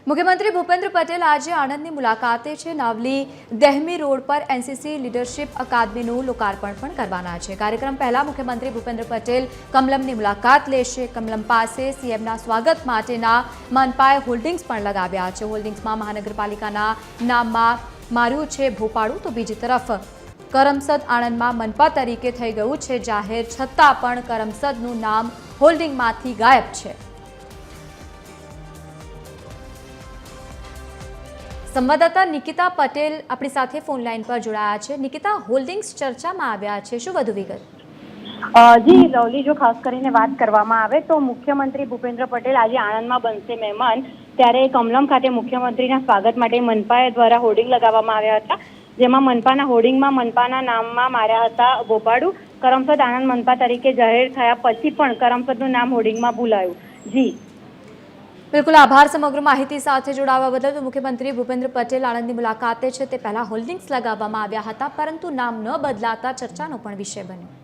મુખ્યમંત્રી ભૂપેન્દ્ર પટેલ આજે આણંદની મુલાકાતે છે। નાવલી દહેમી રોડ પર એનસીસી લીડરશિપ અકાદમીનું લોકાર્પણ પણ કરવાના છે। કાર્યક્રમ પહેલા મુખ્યમંત્રી ભૂપેન્દ્ર પટેલ કમલમની મુલાકાત લેશે। કમલમ પાસે સીએમના સ્વાગત માટેના મનપાએ હોલ્ડિંગ્સ પણ લગાવ્યા છે। હોલ્ડિંગ્સમાં મહાનગરપાલિકાના નામમાં માર્યું છે ભોપાળું, તો બીજી તરફ કરમસદ આણંદમાં મનપા તરીકે થઈ ગયું છે જાહેર, છતાં પણ કરમસદનું નામ હોલ્ડિંગમાંથી ગાયબ છે। સંવાદદાતા નિકિતા પટેલ આપણી સાથે ફોન લાઈન પર જોડાયા છે। નિકિતા, હોલ્ડિંગ્સ ચર્ચામાં આવ્યા છે, શું વધુ વિગત? જી લવલી, જો ખાસ કરીને વાત કરવામાં આવે તો મુખ્યમંત્રી ભૂપેન્દ્ર પટેલ આજે આણંદમાં બનશે મહેમાન, ત્યારે કમલમ ખાતે મુખ્યમંત્રીના સ્વાગત માટે મનપા દ્વારા હોર્ડિંગ લગાવવામાં આવ્યા હતા, જેમાં મનપાના હોર્ડિંગમાં મનપાના નામમાં માર્યા હતા ભોપાળું। કરમસદ આણંદ મનપા તરીકે જાહેર થયા પછી પણ કરમસદનું નામ હોર્ડિંગમાં ભૂલાયું। જી બિલકુલ, આભાર સમગ્ર માહિતી સાથે જોડાવા બદલ। મુખ્યમંત્રી ભૂપેન્દ્ર પટેલ આણંદની મુલાકાતે છે તે પહેલા હોલ્ડિંગ્સ લગાવવામાં આવ્યા હતા, પરંતુ નામ ન બદલાતા ચર્ચાનો પણ વિષય બન્યો।